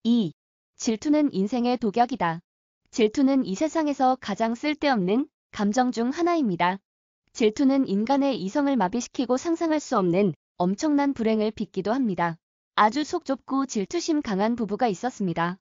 2. 질투는 인생의 독약이다. 질투는 이 세상에서 가장 쓸데없는 감정 중 하나입니다. 질투는 인간의 이성을 마비시키고 상상할 수 없는 엄청난 불행을 빚기도 합니다. 아주 속 좁고 질투심 강한 부부가 있었습니다.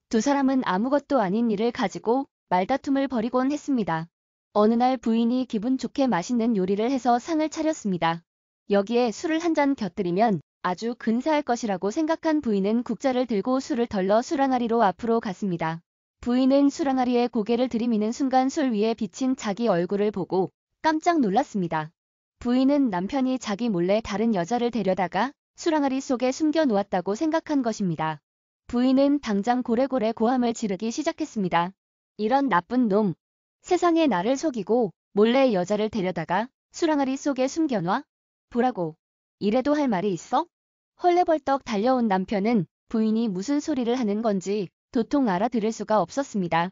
두 사람은 아무것도 아닌 일을 가지고 말다툼을 벌이곤 했습니다. 어느 날 부인이 기분 좋게 맛있는 요리를 해서 상을 차렸습니다. 여기에 술을 한 잔 곁들이면 아주 근사할 것이라고 생각한 부인은 국자를 들고 술을 덜러 술항아리로 앞으로 갔습니다. 부인은 술항아리에 고개를 들이미는 순간 술 위에 비친 자기 얼굴을 보고 깜짝 놀랐습니다. 부인은 남편이 자기 몰래 다른 여자를 데려다가 술항아리 속에 숨겨 놓았다고 생각한 것입니다. 부인은 당장 고래고래 고함을 지르기 시작했습니다. 이런 나쁜 놈! 세상에 나를 속이고 몰래 여자를 데려다가 술항아리 속에 숨겨놔? 보라고. 이래도 할 말이 있어? 헐레벌떡 달려온 남편은 부인이 무슨 소리를 하는 건지 도통 알아들을 수가 없었습니다.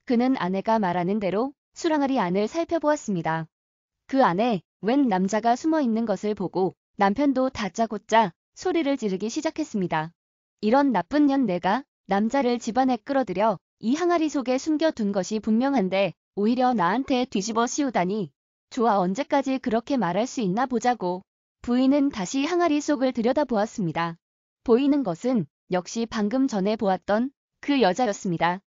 그는 아내가 말하는 대로 술항아리 안을 살펴보았습니다. 그 안에 웬 남자가 숨어 있는 것을 보고 남편도 다짜고짜 소리를 지르기 시작했습니다. 이런 나쁜 년, 내가 남자를 집안에 끌어들여 이 항아리 속에 숨겨둔 것이 분명한데 오히려 나한테 뒤집어 씌우다니. 좋아, 언제까지 그렇게 말할 수 있나 보자고. 부인은 다시 항아리 속을 들여다보았습니다. 보이는 것은 역시 방금 전에 보았던 그 여자였습니다.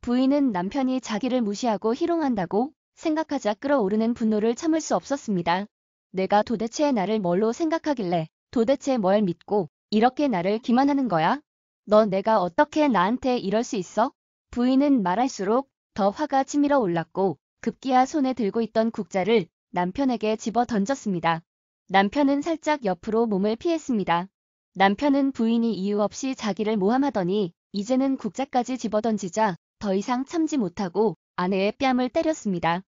부인은 남편이 자기를 무시하고 희롱한다고 생각하자 끓어오르는 분노를 참을 수 없었습니다. 내가 도대체 나를 뭘로 생각하길래, 도대체 뭘 믿고 이렇게 나를 기만하는 거야? 너 내가 어떻게 나한테 이럴 수 있어? 부인은 말할수록 더 화가 치밀어 올랐고 급기야 손에 들고 있던 국자를 남편에게 집어 던졌습니다. 남편은 살짝 옆으로 몸을 피했습니다. 남편은 부인이 이유 없이 자기를 모함하더니 이제는 국자까지 집어던지자 더 이상 참지 못하고 아내의 뺨을 때렸습니다.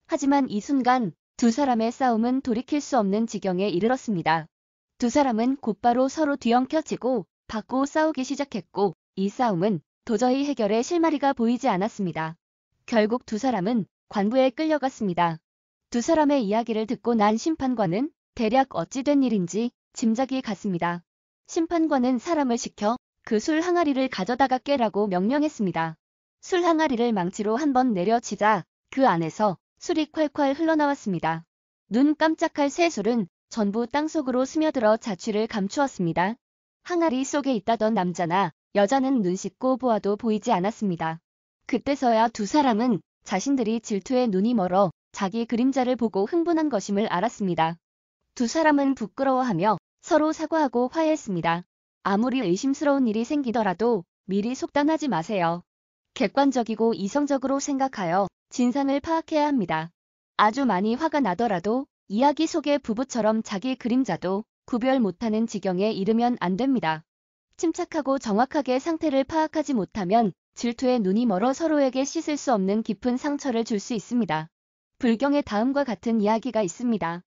하지만 이 순간 두 사람의 싸움은 돌이킬 수 없는 지경에 이르렀습니다. 두 사람은 곧바로 서로 뒤엉켜지고 받고 싸우기 시작했고 이 싸움은 도저히 해결의 실마리가 보이지 않았습니다. 결국 두 사람은 관부에 끌려갔습니다. 두 사람의 이야기를 듣고 난 심판관은 대략 어찌 된 일인지 짐작이 갔습니다. 심판관은 사람을 시켜 그 술 항아리를 가져다가 깨라고 명령했습니다. 술 항아리를 망치로 한번 내려치자 그 안에서 술이 콸콸 흘러나왔습니다. 눈 깜짝할 새 술은 전부 땅속으로 스며들어 자취를 감추었습니다. 항아리 속에 있다던 남자나 여자는 눈 씻고 보아도 보이지 않았습니다. 그때서야 두 사람은 자신들이 질투에 눈이 멀어 자기 그림자를 보고 흥분한 것임을 알았습니다. 두 사람은 부끄러워하며 서로 사과하고 화해했습니다. 아무리 의심스러운 일이 생기더라도 미리 속단하지 마세요. 객관적이고 이성적으로 생각하여 진상을 파악해야 합니다. 아주 많이 화가 나더라도 이야기 속의 부부처럼 자기 그림자도 구별 못하는 지경에 이르면 안 됩니다. 침착하고 정확하게 상태를 파악하지 못하면 질투에 눈이 멀어 서로에게 씻을 수 없는 깊은 상처를 줄 수 있습니다. 불경에 다음과 같은 이야기가 있습니다.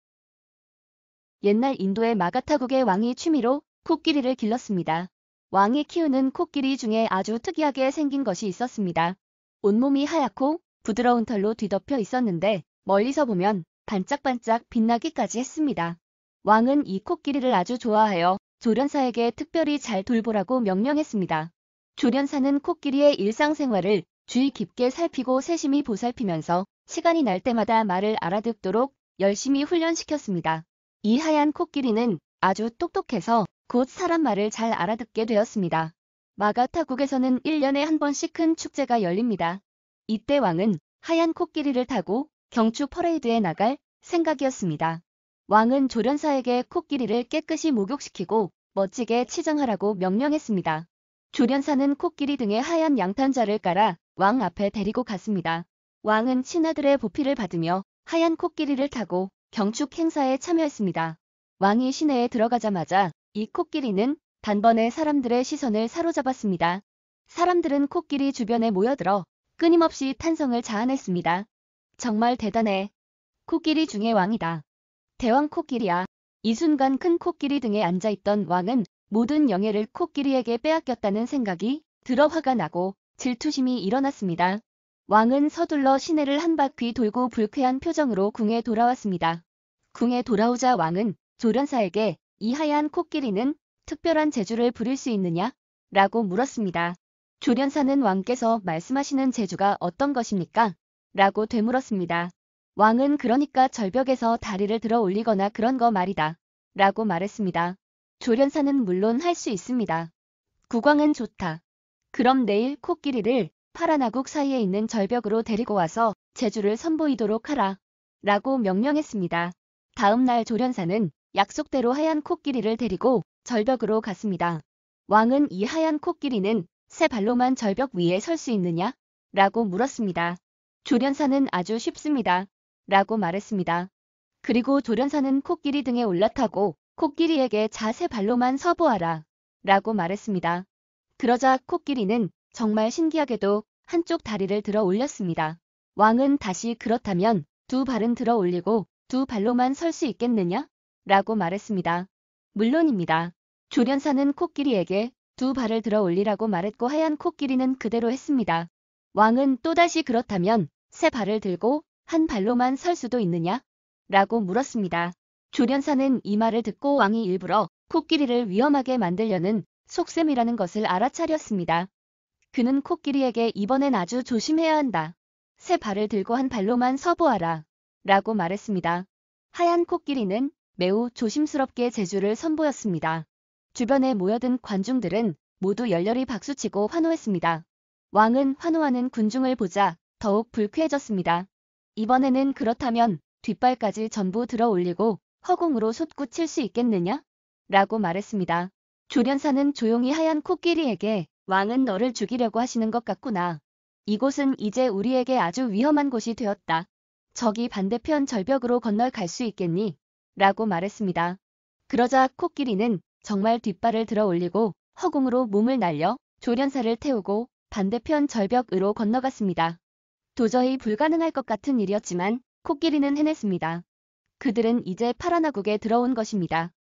옛날 인도의 마가타국의 왕이 취미로 코끼리를 길렀습니다. 왕이 키우는 코끼리 중에 아주 특이하게 생긴 것이 있었습니다. 온몸이 하얗고 부드러운 털로 뒤덮여 있었는데 멀리서 보면 반짝반짝 빛나기까지 했습니다. 왕은 이 코끼리를 아주 좋아하여 조련사에게 특별히 잘 돌보라고 명령했습니다. 조련사는 코끼리의 일상생활을 주의 깊게 살피고 세심히 보살피면서 시간이 날 때마다 말을 알아듣도록 열심히 훈련시켰습니다. 이 하얀 코끼리는 아주 똑똑해서 곧 사람 말을 잘 알아듣게 되었습니다. 마가타국에서는 1년에 한 번씩 큰 축제가 열립니다. 이때 왕은 하얀 코끼리를 타고 경축 퍼레이드에 나갈 생각이었습니다. 왕은 조련사에게 코끼리를 깨끗이 목욕시키고 멋지게 치장하라고 명령했습니다. 조련사는 코끼리 등에 하얀 양탄자를 깔아 왕 앞에 데리고 갔습니다. 왕은 신하들의 보필을 받으며 하얀 코끼리를 타고 경축 행사에 참여했습니다. 왕이 시내에 들어가자마자 이 코끼리는 단번에 사람들의 시선을 사로잡았습니다. 사람들은 코끼리 주변에 모여들어 끊임없이 탄성을 자아냈습니다. 정말 대단해. 코끼리 중의 왕이다. 대왕 코끼리야. 이 순간 큰 코끼리 등에 앉아있던 왕은 모든 영예를 코끼리에게 빼앗겼다는 생각이 들어 화가 나고 질투심이 일어났습니다. 왕은 서둘러 시내를 한 바퀴 돌고 불쾌한 표정으로 궁에 돌아왔습니다. 궁에 돌아오자 왕은 조련사에게 이 하얀 코끼리는 특별한 재주를 부릴 수 있느냐? 라고 물었습니다. 조련사는 왕께서 말씀하시는 재주가 어떤 것입니까? 라고 되물었습니다. 왕은 그러니까 절벽에서 다리를 들어 올리거나 그런 거 말이다. 라고 말했습니다. 조련사는 물론 할 수 있습니다. 국왕은 좋다. 그럼 내일 코끼리를 파라나국 사이에 있는 절벽으로 데리고 와서 재주를 선보이도록 하라. 라고 명령했습니다. 다음 날 조련사는 약속대로 하얀 코끼리를 데리고 절벽으로 갔습니다. 왕은 이 하얀 코끼리는 세 발로만 절벽 위에 설 수 있느냐? 라고 물었습니다. 조련사는 아주 쉽습니다. 라고 말했습니다. 그리고 조련사는 코끼리 등에 올라타고 코끼리에게 자 세 발로만 서보아라. 라고 말했습니다. 그러자 코끼리는 정말 신기하게도 한쪽 다리를 들어 올렸습니다. 왕은 다시 그렇다면 두 발은 들어 올리고 두 발로만 설 수 있겠느냐? 라고 말했습니다. 물론입니다. 조련사는 코끼리에게 두 발을 들어 올리라고 말했고 하얀 코끼리는 그대로 했습니다. 왕은 또다시 그렇다면 세 발을 들고 한 발로만 설 수도 있느냐? 라고 물었습니다. 조련사는 이 말을 듣고 왕이 일부러 코끼리를 위험하게 만들려는 속셈이라는 것을 알아차렸습니다. 그는 코끼리에게 이번엔 아주 조심해야 한다. 세 발을 들고 한 발로만 서보아라. 라고 말했습니다. 하얀 코끼리는 매우 조심스럽게 재주를 선보였습니다. 주변에 모여든 관중들은 모두 열렬히 박수치고 환호했습니다. 왕은 환호하는 군중을 보자 더욱 불쾌해졌습니다. 이번에는 그렇다면 뒷발까지 전부 들어 올리고 허공으로 솟구칠 수 있겠느냐? 라고 말했습니다. 조련사는 조용히 하얀 코끼리에게 왕은 너를 죽이려고 하시는 것 같구나. 이곳은 이제 우리에게 아주 위험한 곳이 되었다. 저기 반대편 절벽으로 건널 갈 수 있겠니? 라고 말했습니다. 그러자 코끼리는 정말 뒷발을 들어 올리고 허공으로 몸을 날려 조련사를 태우고 반대편 절벽으로 건너갔습니다. 도저히 불가능할 것 같은 일이었지만 코끼리는 해냈습니다. 그들은 이제 파라나국에 들어온 것입니다.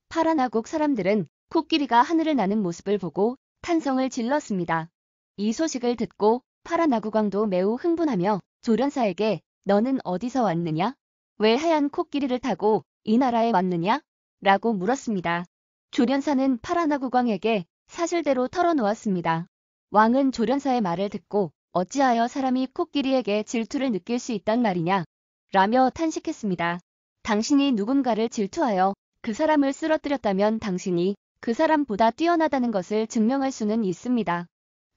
파라나국 사람들은 코끼리가 하늘을 나는 모습을 보고 탄성을 질렀습니다. 이 소식을 듣고 파라나국 왕도 매우 흥분하며 조련사에게 너는 어디서 왔느냐? 왜 하얀 코끼리를 타고 이 나라에 왔느냐? 라고 물었습니다. 조련사는 파라나국 왕에게 사실대로 털어놓았습니다. 왕은 조련사의 말을 듣고 어찌하여 사람이 코끼리에게 질투를 느낄 수 있단 말이냐? 라며 탄식했습니다. 당신이 누군가를 질투하여 그 사람을 쓰러뜨렸다면 당신이 그 사람보다 뛰어나다는 것을 증명할 수는 있습니다.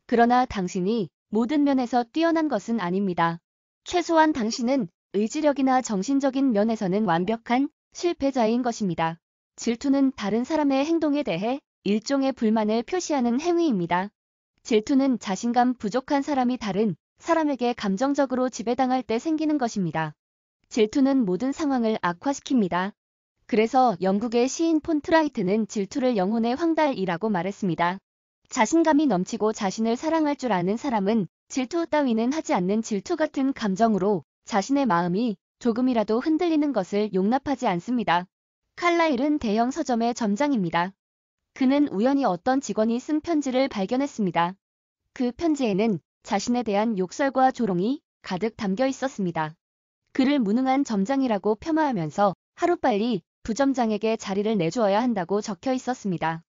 그러나 당신이 모든 면에서 뛰어난 것은 아닙니다. 최소한 당신은 의지력이나 정신적인 면에서는 완벽한 실패자인 것입니다. 질투는 다른 사람의 행동에 대해 일종의 불만을 표시하는 행위입니다. 질투는 자신감 부족한 사람이 다른 사람에게 감정적으로 지배당할 때 생기는 것입니다. 질투는 모든 상황을 악화시킵니다. 그래서 영국의 시인 폰트라이트는 질투를 영혼의 황달이라고 말했습니다. 자신감이 넘치고 자신을 사랑할 줄 아는 사람은 질투 따위는 하지 않는 질투 같은 감정으로 자신의 마음이 조금이라도 흔들리는 것을 용납하지 않습니다. 칼라일은 대형 서점의 점장입니다. 그는 우연히 어떤 직원이 쓴 편지를 발견했습니다. 그 편지에는 자신에 대한 욕설과 조롱이 가득 담겨 있었습니다. 그를 무능한 점장이라고 폄하하면서 하루빨리 부점장에게 자리를 내주어야 한다고 적혀 있었습니다.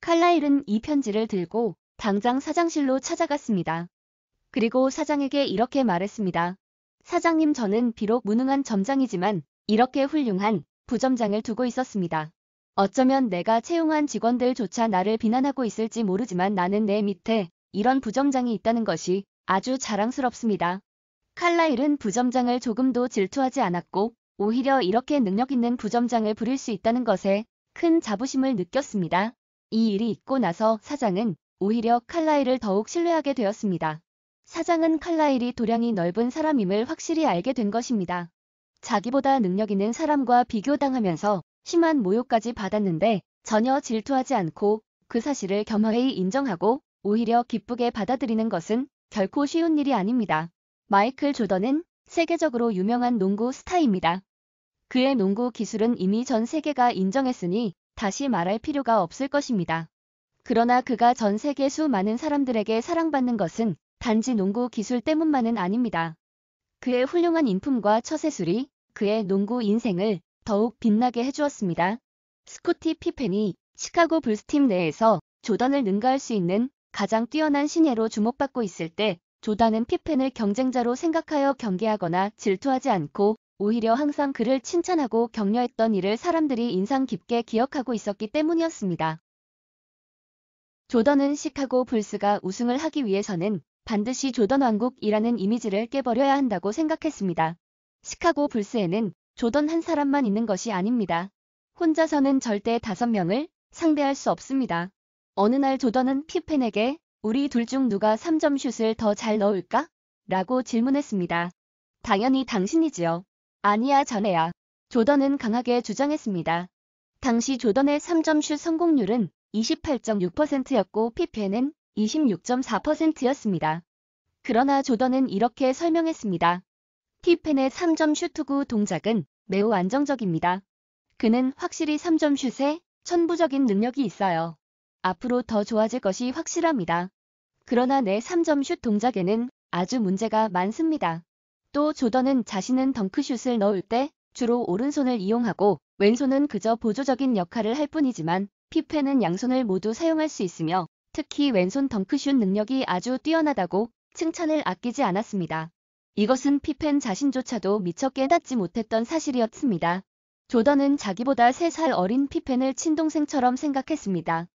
칼라일은 이 편지를 들고 당장 사장실로 찾아갔습니다. 그리고 사장에게 이렇게 말했습니다. 사장님, 저는 비록 무능한 점장이지만 이렇게 훌륭한 부점장을 두고 있었습니다. 어쩌면 내가 채용한 직원들조차 나를 비난하고 있을지 모르지만 나는 내 밑에 이런 부점장이 있다는 것이 아주 자랑스럽습니다. 칼라일은 부점장을 조금도 질투하지 않았고 오히려 이렇게 능력 있는 부점장을 부릴 수 있다는 것에 큰 자부심을 느꼈습니다. 이 일이 있고 나서 사장은 오히려 칼라일을 더욱 신뢰하게 되었습니다. 사장은 칼라일이 도량이 넓은 사람임을 확실히 알게 된 것입니다. 자기보다 능력 있는 사람과 비교당하면서 심한 모욕까지 받았는데 전혀 질투하지 않고 그 사실을 겸허히 인정하고 오히려 기쁘게 받아들이는 것은 결코 쉬운 일이 아닙니다. 마이클 조던은 세계적으로 유명한 농구 스타입니다. 그의 농구 기술은 이미 전 세계가 인정했으니 다시 말할 필요가 없을 것입니다. 그러나 그가 전 세계 수많은 사람들에게 사랑받는 것은 단지 농구 기술 때문만은 아닙니다. 그의 훌륭한 인품과 처세술이 그의 농구 인생을 더욱 빛나게 해주었습니다. 스코티 피펜이 시카고 불스팀 내에서 조던을 능가할 수 있는 가장 뛰어난 신예로 주목받고 있을 때 조던은 피펜을 경쟁자로 생각하여 경계하거나 질투하지 않고 오히려 항상 그를 칭찬하고 격려했던 이를 사람들이 인상 깊게 기억하고 있었기 때문이었습니다. 조던은 시카고 불스가 우승을 하기 위해서는 반드시 조던 왕국이라는 이미지를 깨버려야 한다고 생각했습니다. 시카고 불스에는 조던 한 사람만 있는 것이 아닙니다. 혼자서는 절대 5명을 상대할 수 없습니다. 어느 날 조던은 피펜에게 우리 둘 중 누가 3점 슛을 더 잘 넣을까? 라고 질문했습니다. 당연히 당신이지요. 아니야 전에야. 조던은 강하게 주장했습니다. 당시 조던의 3점 슛 성공률은 28.6%였고 피펜은 26.4%였습니다. 그러나 조던은 이렇게 설명했습니다. 피펜의 3점 슛 투구 동작은 매우 안정적입니다. 그는 확실히 3점 슛에 천부적인 능력이 있어요. 앞으로 더 좋아질 것이 확실합니다. 그러나 내 3점 슛 동작에는 아주 문제가 많습니다. 또 조던은 자신은 덩크슛을 넣을 때 주로 오른손을 이용하고 왼손은 그저 보조적인 역할을 할 뿐이지만 피펜은 양손을 모두 사용할 수 있으며 특히 왼손 덩크슛 능력이 아주 뛰어나다고 칭찬을 아끼지 않았습니다. 이것은 피펜 자신조차도 미처 깨닫지 못했던 사실이었습니다. 조던은 자기보다 3살 어린 피펜을 친동생처럼 생각했습니다.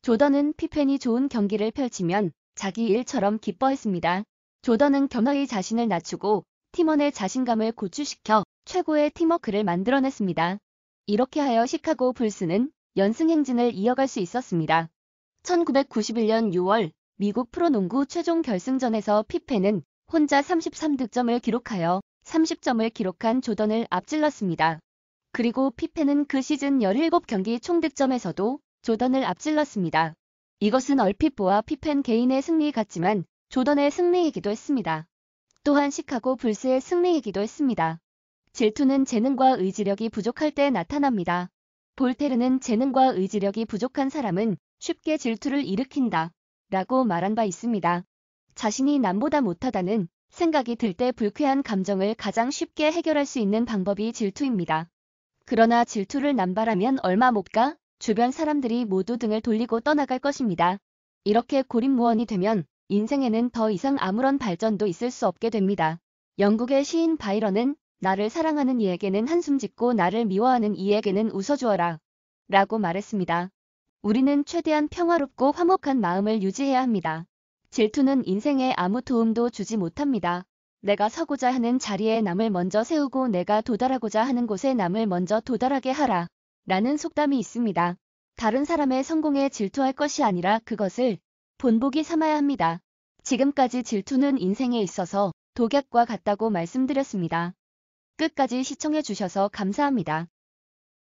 조던은 피펜이 좋은 경기를 펼치면 자기 일처럼 기뻐했습니다. 조던은 겸허히 자신을 낮추고 팀원의 자신감을 고취시켜 최고의 팀워크를 만들어냈습니다. 이렇게 하여 시카고 불스는 연승 행진을 이어갈 수 있었습니다. 1991년 6월 미국 프로농구 최종 결승전에서 피펜은 혼자 33득점을 기록하여 30점을 기록한 조던을 앞질렀습니다. 그리고 피펜은 그 시즌 17경기 총득점에서도 조던을 앞질렀습니다. 이것은 얼핏 보아 피펜 개인의 승리 같지만 조던의 승리이기도 했습니다. 또한 시카고 불스의 승리이기도 했습니다. 질투는 재능과 의지력이 부족할 때 나타납니다. 볼테르는 재능과 의지력이 부족한 사람은 쉽게 질투를 일으킨다 라고 말한 바 있습니다. 자신이 남보다 못하다는 생각이 들 때 불쾌한 감정을 가장 쉽게 해결할 수 있는 방법이 질투입니다. 그러나 질투를 남발하면 얼마 못 가 주변 사람들이 모두 등을 돌리고 떠나갈 것입니다. 이렇게 고립무원이 되면 인생에는 더 이상 아무런 발전도 있을 수 없게 됩니다. 영국의 시인 바이런은 나를 사랑하는 이에게는 한숨 짓고 나를 미워하는 이에게는 웃어주어라 라고 말했습니다. 우리는 최대한 평화롭고 화목한 마음을 유지해야 합니다. 질투는 인생에 아무 도움도 주지 못합니다. 내가 서고자 하는 자리에 남을 먼저 세우고 내가 도달하고자 하는 곳에 남을 먼저 도달하게 하라 라는 속담이 있습니다. 다른 사람의 성공에 질투할 것이 아니라 그것을 본보기 삼아야 합니다. 지금까지 질투는 인생에 있어서 독약과 같다고 말씀드렸습니다. 끝까지 시청해 주셔서 감사합니다.